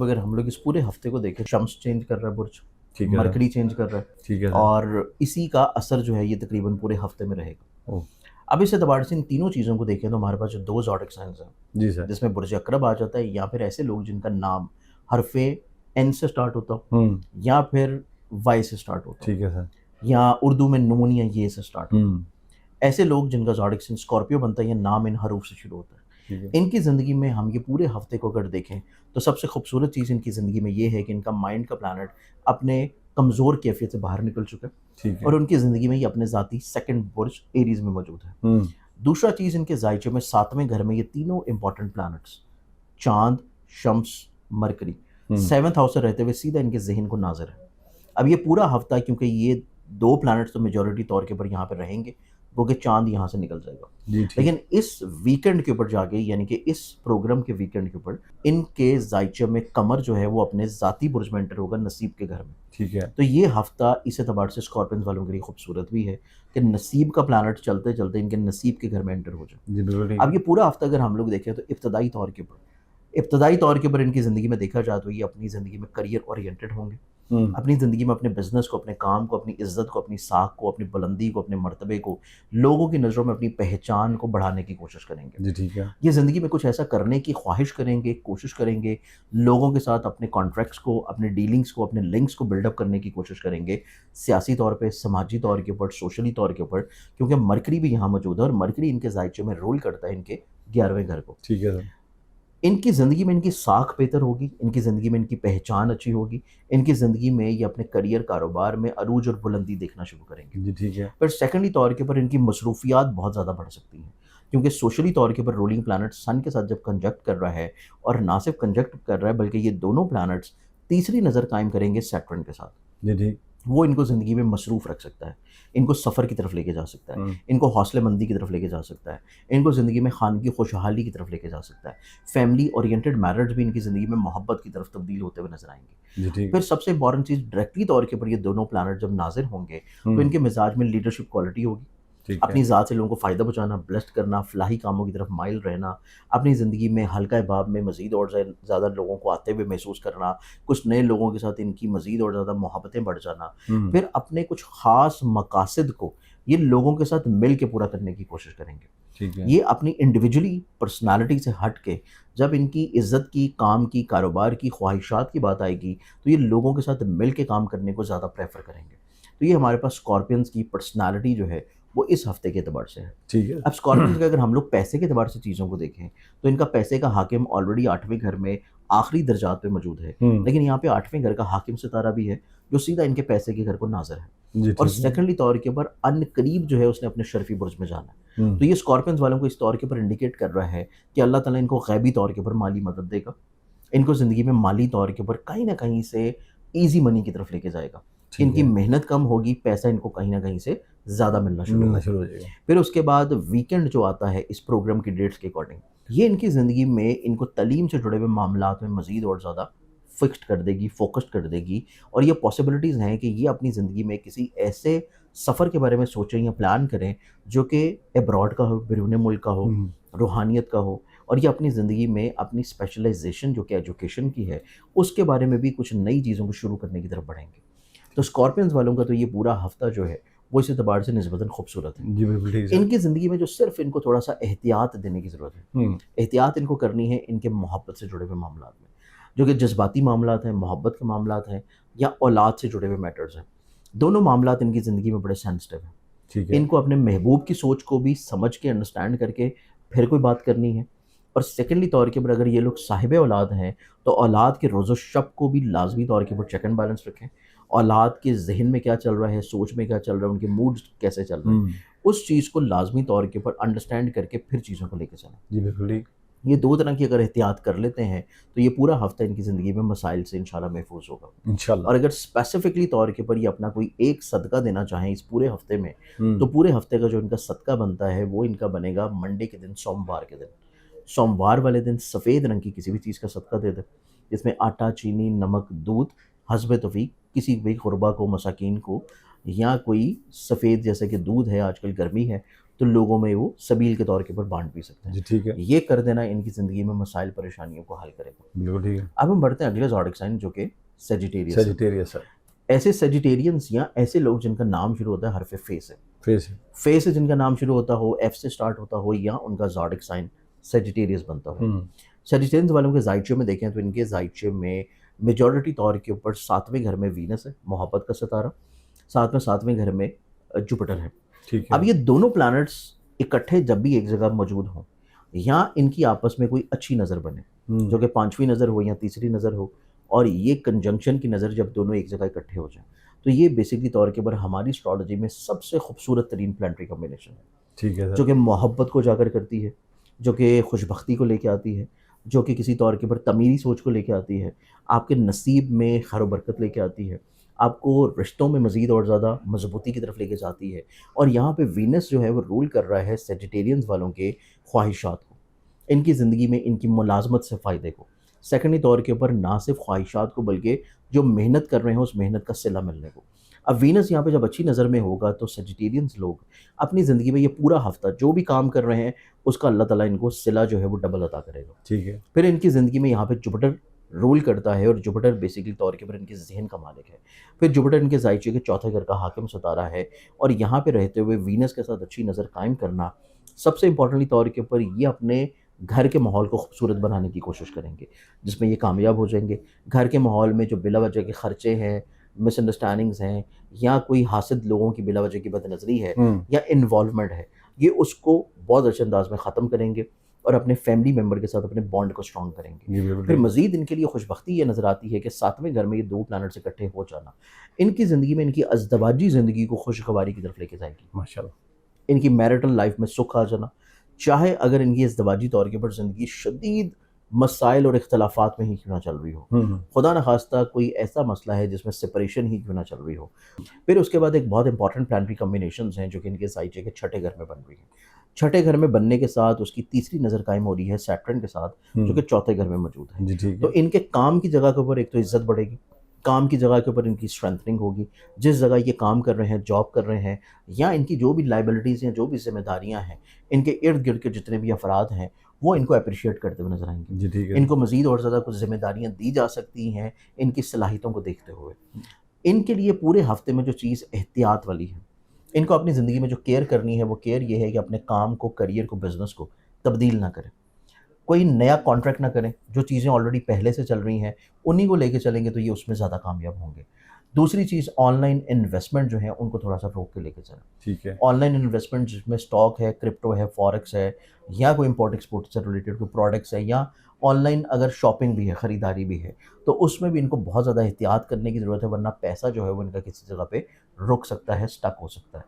اب اگر ہم لوگ اس پورے ہفتے کو دیکھیں، شمس چینج کر رہا ہے برج، ٹھیک ہے مرکری چینج کر رہا ہے، ٹھیک ہے اور اسی کا اثر جو ہے یہ تقریباً پورے ہفتے میں رہے گا. اب اس اعتبار سے ان تینوں چیزوں کو دیکھیں تو ہمارے پاس جو دو زوڈک سائنز ہیں جی سر. جس میں برج اقرب آ جاتا ہے، یا پھر ایسے لوگ جن کا نام حرف این سے سٹارٹ ہوتا ہو، یا پھر وائی سے سٹارٹ ہوتا ہو، ٹھیک ہے سر. یا اردو میں نون یا یہ سے سٹارٹ ہوتا ہو. ایسے لوگ جن کا زوڈک سائن اسکارپیو بنتا ہے یا نام ان حروف سے شروع ہوتا ہے، ان کی زندگی میں ہم یہ پورے ہفتے کو اگر دیکھیں تو سب سے خوبصورت چیز ان کی زندگی میں یہ ہے کہ ان کا مائنڈ کا پلانٹ اپنے کمزور کیفیت سے باہر نکل چکا ہے، اور ان کی زندگی میں یہ اپنے ذاتی سیکنڈ برج ایریز میں موجود ہے. دوسرا چیز ان کے زائچے میں 7ویں گھر میں یہ تینوں امپورٹنٹ پلانٹس چاند، شمس، مرکری 7th ہاؤس سے رہتے ہوئے سیدھا ان کے ذہن کو ناظر ہے. اب یہ پورا ہفتہ کیونکہ یہ دو پلانٹس تو میجورٹی طور کے اوپر یہاں پہ رہیں گے، کیونکہ چاند یہاں سے نکل جائے گا. لیکن اس ویکنڈ کے اوپر جا کے، یعنی کہ اس پروگرام کے ویکنڈ کے اوپر ان کے زائچے میں قمر جو ہے وہ اپنے ذاتی برج میں انٹر ہوگا، نصیب کے گھر میں. ٹھیک ہے. تو یہ ہفتہ اس اعتبار سے اسکارپینز والوں کے لیے خوبصورت بھی ہے کہ نصیب کا پلانٹ چلتے چلتے ان کے نصیب کے گھر میں انٹر ہو جائے. جی بالکل. اب یہ پورا ہفتہ اگر ہم لوگ دیکھیں تو ابتدائی طور کے اوپر ان کی زندگی میں دیکھا جائے تو یہ اپنی زندگی میں کریئر اورینٹڈ ہوں گے، اپنی زندگی میں اپنے بزنس کو، اپنے کام کو، اپنی عزت کو، اپنی ساکھ کو، اپنی بلندی کو، اپنے مرتبے کو، لوگوں کی نظروں میں اپنی پہچان کو بڑھانے کی کوشش کریں گے. جی ٹھیک ہے. یہ زندگی میں کچھ ایسا کرنے کی خواہش کریں گے، کوشش کریں گے، لوگوں کے ساتھ اپنے کانٹریکٹس کو، اپنے ڈیلنگس کو، اپنے لنکس کو بلڈ اپ کرنے کی کوشش کریں گے، سیاسی طور پہ، سماجی طور کے اوپر، سوشلی طور کے اوپر، کیونکہ مرکری بھی یہاں موجود ہے اور مرکری ان کے زائچے میں رول کرتا ہے ان کے 11ویں گھر کو. ٹھیک ہے سر. ان کی زندگی میں ان کی ساکھ بہتر ہوگی، ان کی زندگی میں ان کی پہچان اچھی ہوگی، ان کی زندگی میں یہ اپنے کریئر کاروبار میں عروج اور بلندی دیکھنا شروع کریں گے. جی ٹھیک ہے. پھر سیکنڈلی طور کے اوپر ان کی مصروفیات بہت زیادہ بڑھ سکتی ہیں، کیونکہ سوشلی طور کے اوپر رولنگ پلانٹ سن کے ساتھ جب کنجکٹ کر رہا ہے، اور نہ صرف کنجکٹ کر رہا ہے بلکہ یہ دونوں پلانٹس تیسری نظر قائم کریں گے سیٹرن کے ساتھ. جی ٹھیک. وہ ان کو زندگی میں مصروف رکھ سکتا ہے، ان کو سفر کی طرف لے کے جا سکتا ہے، ان کو حوصلے مندی کی طرف لے کے جا سکتا ہے، ان کو زندگی میں خانگی خوشحالی کی طرف لے کے جا سکتا ہے. فیملی اورینٹڈ میرج بھی ان کی زندگی میں محبت کی طرف تبدیل ہوتے ہوئے نظر آئیں گے. جی ٹھیک. پھر سب سے امپورٹنٹ چیز ڈائریکٹلی طور کے اوپر یہ دونوں پلانٹ جب ناظر ہوں گے تو ان کے مزاج میں لیڈرشپ کوالٹی ہوگی، اپنی ذات سے لوگوں کو فائدہ پہنچانا، بلسٹ کرنا، فلاحی کاموں کی طرف مائل رہنا، اپنی زندگی میں حلقہ باب میں مزید اور زیادہ لوگوں کو آتے ہوئے محسوس کرنا، کچھ نئے لوگوں کے ساتھ ان کی مزید اور زیادہ محبتیں بڑھ جانا، پھر اپنے کچھ خاص مقاصد کو یہ لوگوں کے ساتھ مل کے پورا کرنے کی کوشش کریں گے. یہ اپنی انڈیویجولی پرسنالٹی سے ہٹ کے جب ان کی عزت کی، کام کی، کاروبار کی، خواہشات کی بات آئے گی تو یہ لوگوں کے ساتھ مل کے کام کرنے کو زیادہ پریفر کریں گے. تو یہ ہمارے پاس اسکارپینس کی پرسنالٹی جو ہے وہ اس ہفتے کے اعتبار سے ہے. ٹھیک ہے. اب اسکارپینس کا اگر ہم لوگ پیسے کے اعتبار سے چیزوں کو دیکھیں تو ان کا پیسے کا حاکم آلریڈی 8ویں گھر میں آخری درجات پہ موجود ہے، لیکن یہاں پہ 8ویں گھر کا حاکم ستارہ بھی ہے جو سیدھا ان کے پیسے کے گھر کو ناظر ہے، اور سیکنڈلی طور کے اوپر ان قریب جو ہے اس نے اپنے شرفی برج میں جانا ہے. تو یہ اسکارپینس والوں کو اس طور کے اوپر انڈیکیٹ کر رہا ہے کہ اللہ تعالیٰ ان کو غیبی طور کے اوپر مالی مدد دے گا، ان کو زندگی میں مالی طور کے اوپر کہیں نہ کہیں سے ایزی منی کی طرف لے کے جائے گا. ان کی محنت کم ہوگی، پیسہ ان کو کہیں نہ کہیں سے زیادہ ملنا شروع ہو جائے گا. پھر اس کے بعد ویکنڈ جو آتا ہے اس پروگرام کی ڈیٹس کے اکارڈنگ، یہ ان کی زندگی میں ان کو تعلیم سے جڑے ہوئے معاملات میں مزید اور زیادہ فکسڈ کر دے گی، فوکسڈ کر دے گی، اور یہ پاسبلٹیز ہیں کہ یہ اپنی زندگی میں کسی ایسے سفر کے بارے میں سوچیں یا پلان کریں جو کہ ابراڈ کا ہو، بیرون ملک کا ہو، روحانیت کا ہو، اور یہ اپنی زندگی میں اپنی اسپیشلائزیشن جو کہ ایجوکیشن کی ہے اس کے بارے میں بھی کچھ نئی چیزوں کو شروع کرنے کی طرف بڑھیں گے. تو اسکارپینز والوں کا تو یہ پورا ہفتہ جو ہے وہ اس اعتبار سے نسبتاً خوبصورت ہے. جی بالکل ٹھیک. ان کی زندگی میں جو صرف ان کو تھوڑا سا احتیاط دینے کی ضرورت ہے، احتیاط ان کو کرنی ہے ان کے محبت سے جڑے ہوئے معاملات میں، جو کہ جذباتی معاملات ہیں، محبت کے معاملات ہیں، یا اولاد سے جڑے ہوئے میٹرز ہیں. دونوں معاملات ان کی زندگی میں بڑے سینسٹیو ہیں. ان کو اپنے محبوب کی سوچ کو بھی سمجھ کے، انڈرسٹینڈ کر کے پھر کوئی بات کرنی ہے. اور سیکنڈلی طور کے اوپر اگر یہ لوگ صاحب اولاد ہیں تو اولاد کے روز و شب کو بھی لازمی طور کے اوپر چیک اینڈ بیلنس رکھیں. اولاد کے ذہن میں کیا چل رہا ہے، سوچ میں کیا چل رہا ہے، ان کے موڈ کیسے چل رہے ہیں، اس چیز کو لازمی طور کے اوپر انڈرسٹینڈ کر کے پھر چیزوں کو لے کے چلیں. جی بالکل ٹھیک. یہ دو طرح کی اگر احتیاط کر لیتے ہیں تو یہ پورا ہفتہ ان کی زندگی میں مسائل سے انشاءاللہ محفوظ ہوگا انشاءاللہ. اور اگر اسپیسیفکلی طور کے اوپر یہ اپنا کوئی ایک صدقہ دینا چاہیں اس پورے ہفتے میں تو پورے ہفتے کا جو ان کا صدقہ بنتا ہے وہ ان کا بنے گا منڈے کے دن، سوموار کے دن. سوموار والے دن سفید رنگ کی کسی بھی چیز کا صدقہ دے دیں، جس میں آٹا، چینی، نمک، دودھ حسب توفیق کسی بھی غربا کو، مساکین کو، یا کوئی سفید جیسے کہ دودھ ہے، آج کل گرمی ہے تو لوگوں میں وہ سبیل کے طور کے اوپر بانٹ بھی سکتے ہیں. جی ٹھیک ہے. یہ کر دینا ان کی زندگی میں مسائل پریشانیوں کو حل کرے گا. بالکل ٹھیک ہے. اب ہم بڑھتے ہیں اگلے زوڈک سائن جو کہ سیجیٹیریس ہے. سیجیٹیریس ہے. ایسے سیجیٹیرینس یا ایسے لوگ جن کا نام شروع ہوتا ہے حرف فے سے، فیس سے جن کا نام شروع ہوتا ہو، ایف سے سٹارٹ ہوتا ہو، یا ان کا زوڈک سائن سیجیٹیریس بنتا ہو. سیجیٹیرینس والوں کے زائچے میں دیکھیں تو ان کے زائچے میں میجورٹی طور کے اوپر 7ویں گھر میں وینس ہے، محبت کا ستارہ، ساتھ میں 7ویں گھر میں جوپیٹر ہے. اب یہ دونوں پلانٹس اکٹھے جب بھی ایک جگہ موجود ہوں یا ان کی آپس میں کوئی اچھی نظر بنے، جو کہ 5ویں نظر ہو یا تیسری نظر ہو، اور یہ کنجنکشن کی نظر جب دونوں ایک جگہ اکٹھے ہو جائیں، تو یہ بیسکلی طور کے اوپر ہماری اسٹریٹجی میں سب سے خوبصورت ترین پلانٹری کمبینیشن ہے. ٹھیک ہے. جو کہ محبت کو اجاگر کرتی ہے، جو کہ خوش بختی کو لے کے آتی ہے، جو کہ کسی طور کے اوپر تعمیری سوچ کو لے کے آتی ہے، آپ کے نصیب میں خیر و برکت لے کے آتی ہے، آپ کو رشتوں میں مزید اور زیادہ مضبوطی کی طرف لے کے جاتی ہے. اور یہاں پہ وینس جو ہے وہ رول کر رہا ہے سیجیٹیرینز والوں کے خواہشات کو، ان کی زندگی میں ان کی ملازمت سے فائدے کو. سیکنڈلی طور کے اوپر نہ صرف خواہشات کو بلکہ جو محنت کر رہے ہیں اس محنت کا صلہ ملنے کو. اب وینس یہاں پہ جب اچھی نظر میں ہوگا تو سیجیٹیرینز لوگ اپنی زندگی میں یہ پورا ہفتہ جو بھی کام کر رہے ہیں اس کا اللہ تعالیٰ ان کو صلہ جو ہے وہ ڈبل عطا کرے گا. ٹھیک ہے. پھر ان کی زندگی میں یہاں پہ جوپیٹر رول کرتا ہے، اور جوپیٹر بیسکلی طور کے اوپر ان کے ذہن کا مالک ہے. پھر جوپیٹر ان کے زائچے کے 4تھے گھر کا حاکم ستارہ ہے، اور یہاں پہ رہتے ہوئے وینس کے ساتھ اچھی نظر قائم کرنا، سب سے امپورٹنٹلی طور کے اوپر یہ اپنے گھر کے ماحول کو خوبصورت بنانے کی کوشش کریں گے، جس میں یہ کامیاب ہو جائیں گے. گھر کے ماحول میں جو بلا وجہ کے خرچے ہیں، مس انڈرسٹینڈنگز ہیں، یا کوئی حاسد لوگوں کی بلا وجہ کی بد نظری ہے یا انوالومنٹ ہے، یہ اس کو بہت اچھے انداز میں ختم کریں گے اور اپنے فیملی ممبر کے ساتھ اپنے بانڈ کو اسٹرانگ کریں گے. پھر مزید ان کے لیے خوش بختی یہ نظر آتی ہے کہ 7ویں گھر میں یہ 2 پلانٹس اکٹھے ہو جانا ان کی زندگی میں ان کی ازدواجی زندگی کو خوشگواری کی طرف لے کے جائے گی. ماشاءاللہ. ان کی میرٹل لائف میں سکھ آ جانا، چاہے اگر ان کی ازدواجی طور کے اوپر زندگی شدید مسائل اور اختلافات میں ہی کیوں نہ چل رہی ہو، خدا نخواستہ کوئی ایسا مسئلہ ہے جس میں سپریشن ہی کیوں نہ چل رہی ہو. پھر اس کے بعد ایک بہت امپورٹنٹ پلانٹری کمبینیشنز ہیں جو کہ ان کے زائچے کے 6ٹھے گھر میں بن رہی ہیں. 6ٹھے گھر میں بننے کے ساتھ اس کی تیسری نظر قائم ہو رہی ہے سیٹرن کے ساتھ جو کہ 4تھے گھر میں موجود ہے. تو ان کے کام کی جگہ کے اوپر ایک تو عزت بڑھے گی، کام کی جگہ کے اوپر ان کی اسٹرینتھنگ ہوگی. جس جگہ یہ کام کر رہے ہیں، جاب کر رہے ہیں، یا ان کی جو بھی لائبلٹیز ہیں، جو بھی ذمہ داریاں ہیں، ان کے ارد گرد کے جتنے بھی افراد ہیں وہ ان کو اپریشیٹ کرتے ہوئے نظر آئیں گے. ان کو مزید اور زیادہ کچھ ذمہ داریاں دی جا سکتی ہیں ان کی صلاحیتوں کو دیکھتے ہوئے. ان کے لیے پورے ہفتے میں جو چیز احتیاط والی ہے، ان کو اپنی زندگی میں جو کیئر کرنی ہے وہ کیئر یہ ہے کہ اپنے کام کو، کریئر کو، بزنس کو تبدیل نہ کریں. کوئی نیا کانٹریکٹ نہ کریں. جو چیزیں آلریڈی پہلے سے چل رہی ہیں انہی کو لے کے چلیں گے تو یہ اس میں زیادہ کامیاب ہوں گے. دوسری چیز، آن لائن انویسٹمنٹ جو ہے ان کو تھوڑا سا روک کے لے کے چلیں. ٹھیک ہے. آن لائن انویسٹمنٹ جس میں اسٹاک ہے، کرپٹو ہے، فوریکس ہے، یا کوئی امپورٹ ایکسپورٹ سے ریلیٹڈ کوئی پروڈکٹس ہے، یا آن لائن اگر شاپنگ بھی ہے، خریداری بھی ہے، تو اس میں بھی ان کو بہت زیادہ احتیاط کرنے کی ضرورت ہے، ورنہ پیسہ جو ہے وہ ان کا کسی جگہ پہ رک سکتا ہے، اسٹک ہو سکتا ہے.